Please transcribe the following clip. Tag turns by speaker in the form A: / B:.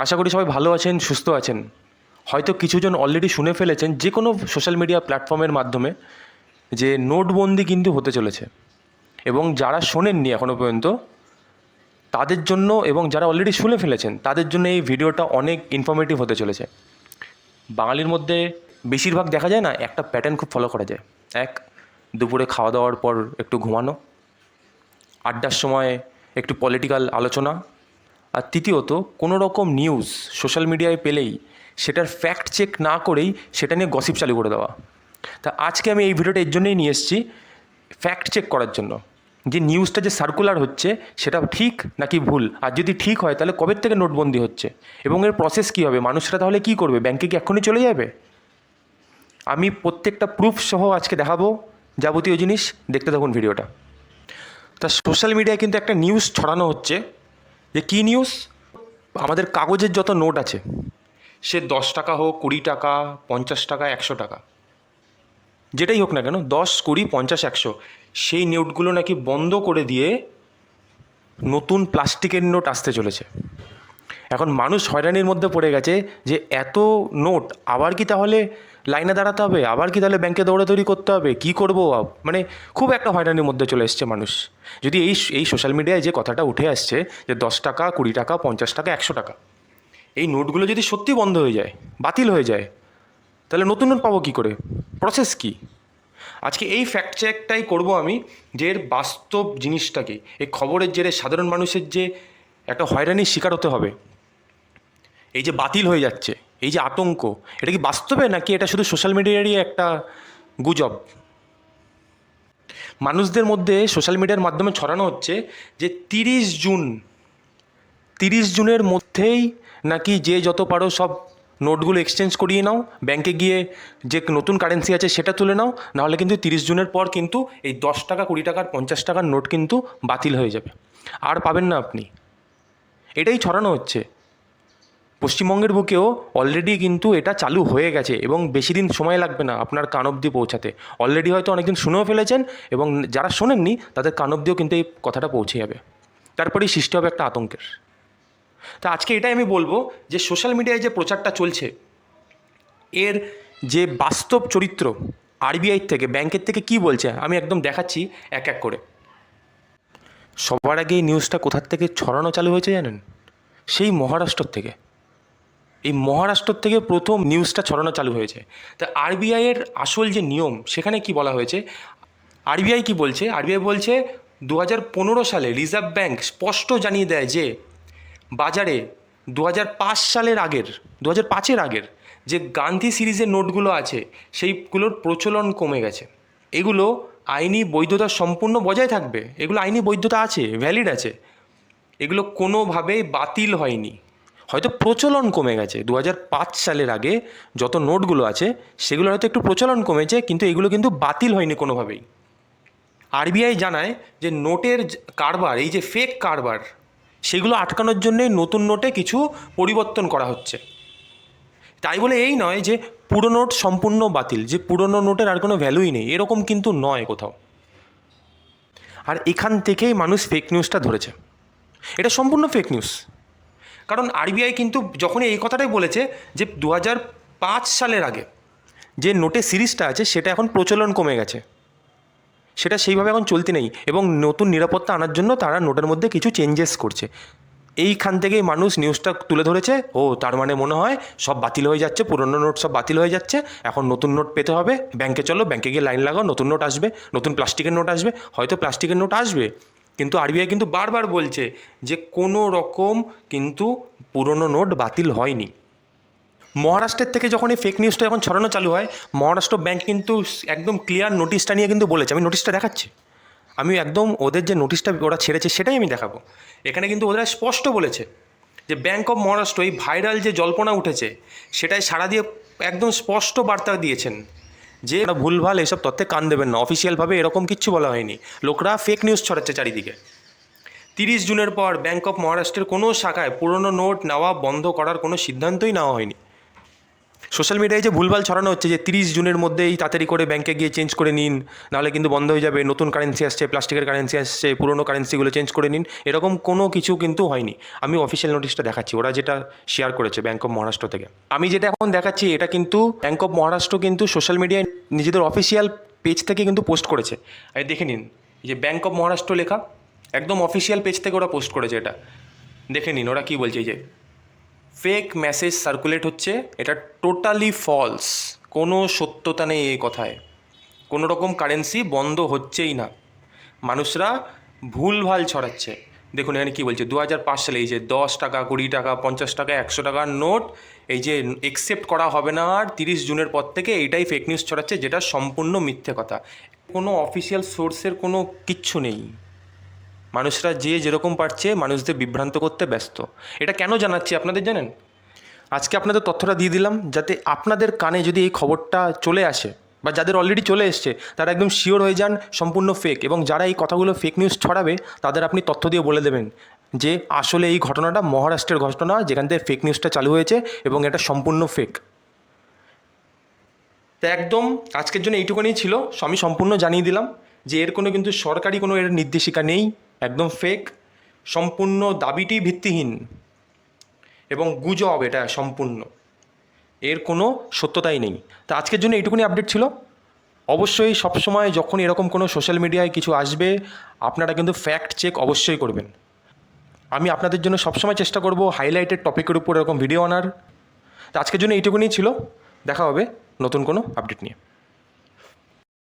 A: আশা করি সবাই ভালো আছেন, সুস্থ আছেন। হয়তো কিছুজন অলরেডি শুনে ফেলেছেন যে কোনো সোশ্যাল মিডিয়া প্ল্যাটফর্মের মাধ্যমে যে নোটবন্দি কিন্তু হতে চলেছে, এবং যারা শোনেননি এখনও পর্যন্ত তাদের জন্য, এবং যারা অলরেডি শুনে ফেলেছেন তাদের জন্য এই ভিডিওটা অনেক ইনফরমেটিভ হতে চলেছে। বাঙালির মধ্যে বেশিরভাগ দেখা যায় না, একটা প্যাটার্ন খুব ফলো করা যায়। এক, দুপুরে খাওয়া দাওয়ার পর একটু ঘুমানো, আড্ডার সময় একটু পলিটিক্যাল আলোচনা, আর তৃতীয়ত কোনো রকম নিউজ সোশ্যাল মিডিয়ায় পেলেই সেটার ফ্যাক্ট চেক না করেই সেটা নিয়ে গসিপ চালু করে দেওয়া। তা আজকে আমি এই ভিডিওটা এর জন্যই নিয়ে এসেছি, ফ্যাক্ট চেক করার জন্য যে নিউজটা যে সার্কুলার হচ্ছে সেটা ঠিক নাকি ভুল, আর যদি ঠিক হয় তাহলে কবে থেকে নোটবন্দি হচ্ছে এবং এর প্রসেস কী হবে, মানুষরা তাহলে কী করবে, ব্যাংকে কি এক্ষুনি চলে যাবে। আমি প্রত্যেকটা প্রুফ সহ আজকে দেখাবো যাবতীয় জিনিস, দেখতে থাকুন ভিডিওটা। তা সোশ্যাল মিডিয়ায় কিন্তু একটা নিউজ ছড়ানো হচ্ছে, যে কী নিউজ, আমাদের কাগজের যত নোট আছে, সে 10 টাকা হোক, 20 টাকা, 50 টাকা, 100 টাকা, যেটাই হোক না কেন, 10, 20, 50, 100, সেই নোটগুলো নাকি বন্ধ করে দিয়ে নতুন প্লাস্টিকের নোট আসতে চলেছে। এখন মানুষ হয়রানির মধ্যে পড়ে গেছে যে এত নোট আবার কি তাহলে লাইনে দাঁড়াতে হবে, আবার কি তাহলে ব্যাংকে দৌড়াদৌড়ি করতে হবে, কী করবো, মানে খুব একটা হয়রানির মধ্যে চলে এসছে মানুষ। যদি এই সোশ্যাল মিডিয়ায় যে কথাটা উঠে আসছে যে 10 টাকা, 20 টাকা, 50 টাকা, 100 টাকা, এই নোটগুলো যদি সত্যি বন্ধ হয়ে যায়, বাতিল হয়ে যায়, তাহলে নতুন নোট পাবো কী করে, প্রসেস কী। আজকে এই ফ্যাক্ট চেকটাই করব আমি, যে এর বাস্তব জিনিসটাকে, এই খবরের জেরে সাধারণ মানুষের যে একটা হয়রানির শিকার হতে হবে, এই যে বাতিল হয়ে যাচ্ছে, এই যে আতঙ্ক, এটা কি বাস্তবে নাকি এটা শুধু সোশ্যাল মিডিয়ারই একটা গুজব। মানুষদের মধ্যে সোশ্যাল মিডিয়ার মাধ্যমে ছড়ানো হচ্ছে যে 30 জুনের মধ্যেই নাকি যে যত পারো সব নোটগুলো এক্সচেঞ্জ করিয়ে নাও, ব্যাংকে গিয়ে যে নতুন কারেন্সি আছে সেটা তুলে নাও, নাহলে কিন্তু 30 জুনের পর কিন্তু এই 10 টাকা, 20 টাকার, 50 টাকার নোট কিন্তু বাতিল হয়ে যাবে, আর পাবেন না আপনি। এটাই ছড়ানো হচ্ছে। পশ্চিমবঙ্গের বুকেও অলরেডি কিন্তু এটা চালু হয়ে গেছে, এবং বেশি দিন সময় লাগবে না আপনার কান অবধি পৌঁছাতে। অলরেডি হয়তো অনেকদিন শুনেও ফেলেছেন, এবং যারা শোনেননি তাদের কান অবধিও কিন্তু এই কথাটা পৌঁছে যাবে। তারপরেই সৃষ্টি হবে একটা আতঙ্কের। তা আজকে এটাই আমি বলবো যে সোশ্যাল মিডিয়ায় যে প্রচারটা চলছে, এর যে বাস্তব চরিত্র আরবিআই থেকে, ব্যাংকের থেকে কী বলছে, আমি একদম দেখাচ্ছি এক এক করে। সবার আগে এই নিউজটা কোথার থেকে ছড়ানো চালু হয়েছে জানেন? সেই মহারাষ্ট্র থেকে। এই মহারাষ্ট্র থেকে প্রথম নিউজটা ছড়ানো চালু হয়েছে। তা আরবিআইয়ের আসল যে নিয়ম, সেখানে কি বলা হয়েছে, আরবিআই কি বলছে, আরবিআই বলছে 2015 সালে রিজার্ভ ব্যাংক স্পষ্ট জানিয়ে দেয় যে বাজারে 2005 সালের আগের, 2005-এর আগের যে গান্ধী সিরিজের নোটগুলো আছে সেইগুলোর প্রচলন কমে গেছে। এগুলো আইনি বৈধতা সম্পূর্ণ বজায় থাকবে, এগুলো আইনি বৈধতা আছে, ভ্যালিড আছে, এগুলো কোনোভাবেই বাতিল হয়নি, হয়তো প্রচলন কমে গেছে। 2005 সালের আগে যত নোটগুলো আছে সেগুলো হয়তো একটু প্রচলন কমেছে, কিন্তু এগুলো কিন্তু বাতিল হয়নি কোনোভাবেই। আরবিআই জানায় যে নোটের কারবার, এই যে ফেক কারবার, সেগুলো আটকানোর জন্যে নতুন নোটে কিছু পরিবর্তন করা হচ্ছে। তাই বলে এই নয় যে পুরনো নোট সম্পূর্ণ বাতিল, যে পুরনো নোটের আর কোনো ভ্যালুই নেই, এরকম কিন্তু নয় কোথাও। আর এখান থেকেই মানুষ ফেক নিউজটা ধরেছে, এটা সম্পূর্ণ ফেক নিউজ। কারণ আরবিআই কিন্তু যখনই এই কথাটাই বলেছে যে 2005 সালের আগে যে নোটের সিরিজটা আছে সেটা এখন প্রচলন কমে গেছে, সেটা সেইভাবে এখন চলতে নেই, এবং নতুন নিরাপত্তা আনার জন্য তারা নোটের মধ্যে কিছু চেঞ্জেস করছে। এইখান থেকেই মানুষ নিউজটা তুলে ধরেছে, ও তার মানে মনে হয় সব বাতিল হয়ে যাচ্ছে, পুরনো নোট সব বাতিল হয়ে যাচ্ছে, এখন নতুন নোট পেতে হবে, ব্যাংকে চলো, ব্যাংকে গিয়ে লাইন লাগাও, নতুন নোট আসবে, নতুন প্লাস্টিকের নোট আসবে। হয়তো প্লাস্টিকের নোট আসবে, কিন্তু আরবিআই কিন্তু বারবার বলছে যে কোনো রকম কিন্তু পুরনো নোট বাতিল হয়নি। মহারাষ্ট্রের থেকে যখন এই ফেক নিউজটা যখন ছড়ানো চালু হয়, মহারাষ্ট্র ব্যাংক কিন্তু একদম ক্লিয়ার নোটিশটা নিয়ে কিন্তু বলেছে, আমি নোটিশটা দেখাচ্ছি, আমি একদম ওদের যে নোটিশটা ওরা ছেড়েছে সেটাই আমি দেখাবো। এখানে কিন্তু ওরা স্পষ্ট বলেছে যে ব্যাংক অফ মহারাষ্ট্র এই ভাইরাল যে জল্পনা উঠেছে সেটাই সাড়া দিয়ে একদম স্পষ্ট বার্তা দিয়েছেন যে ওরা ভুলভাল এসব তথ্যে কান দেবেন না, অফিসিয়ালভাবে এরকম কিচ্ছু বলা হয়নি, লোকরা ফেক নিউজ ছড়াচ্ছে চারিদিকে। 30 জুনের পর ব্যাংক অফ মহারাষ্ট্রের কোনো শাখায় পুরনো নোট নেওয়া বন্ধ করার কোনো সিদ্ধান্তই নেওয়া হয়নি। সোশ্যাল মিডিয়ায় যে ভুলভাল ছড়ানো হচ্ছে যে 30 জুনের মধ্যেই তাড়াতাড়ি করে ব্যাংকে গিয়ে চেঞ্জ করে নিন, নাহলে কিন্তু বন্ধ হয়ে যাবে, নতুন কারেন্সি আসছে, প্লাস্টিকের কারেন্সি আসছে, পুরনো কারেন্সিগুলো চেঞ্জ করে নিন, এরকম কোনো কিছু কিন্তু হয়নি। আমি অফিসিয়াল নোটিশটা দেখাচ্ছি, ওরা যেটা শেয়ার করেছে ব্যাঙ্ক অফ মহারাষ্ট্র থেকে। আমি যেটা এখন দেখাচ্ছি এটা কিন্তু ব্যাঙ্ক অফ মহারাষ্ট্র কিন্তু সোশ্যাল মিডিয়ায় নিজেদের অফিসিয়াল পেজ থেকে কিন্তু পোস্ট করেছে। এই দেখে নিন, এই যে ব্যাঙ্ক অফ মহারাষ্ট্র লেখা, একদম অফিসিয়াল পেজ থেকে ওরা পোস্ট করেছে এটা। দেখে নিন ওরা কী বলছে, এই যে ফেক মেসেজ সার্কুলেট হচ্ছে, এটা টোটালি ফলস, কোনো সত্যতা নেই এই কথায়। কোনো রকম কারেন্সি বন্ধ হচ্ছেই না, মানুষরা ভুলভাল ছড়াচ্ছে। দেখুন এখানে কী বলছে, 2005 সালে এই যে 10 টাকা, 20 টাকা, 50 টাকা, 100 টাকার নোট এই যে একসেপ্ট করা হবে না আর 30 জুনের পর থেকে, এইটাই ফেক নিউজ ছড়াচ্ছে, যেটা সম্পূর্ণ মিথ্যে কথা। কোনো অফিসিয়াল সোর্সের কোনো কিচ্ছু নেই। মানুষরা যে যেরকম পারছে মানুষদের বিভ্রান্ত করতে ব্যস্ত। এটা কেন জানাচ্ছি আপনাদের জানেন? আজকে আপনাদের তথ্যটা দিয়ে দিলাম যাতে আপনাদের কানে যদি এই খবরটা চলে আসে, বা যাদের অলরেডি চলে এসছে তারা একদম শিওর হয়ে যান সম্পূর্ণ ফেক, এবং যারা এই কথাগুলো ফেক নিউজ ছড়াবে তাদের আপনি তথ্য দিয়ে বলে দেবেন যে আসলে এই ঘটনাটা মহারাষ্ট্রের ঘটনা, যেখান থেকে ফেক নিউজটা চালু হয়েছে এবং এটা সম্পূর্ণ ফেক। তো একদম আজকের জন্য এইটুকুনি ছিল, আমি সম্পূর্ণ জানিয়ে দিলাম যে এর কোনো কিন্তু সরকারি কোনো এর নির্দেশিকা নেই, একদম ফেক, সম্পূর্ণ দাবিটি ভিত্তিহীন এবং গুজব, এটা সম্পূর্ণ, এর কোনো সত্যতাই নেই। তা আজকের জন্য এইটুকুনি আপডেট ছিল। অবশ্যই সবসময় যখন এরকম কোনো সোশ্যাল মিডিয়ায় কিছু আসবে আপনারা কিন্তু ফ্যাক্ট চেক অবশ্যই করবেন। আমি আপনাদের জন্য সবসময় চেষ্টা করব হাইলাইটেড টপিকের উপর এরকম ভিডিও আনার। তা আজকের জন্য এইটুকুনি ছিল, দেখা হবে নতুন কোনো আপডেট নিয়ে।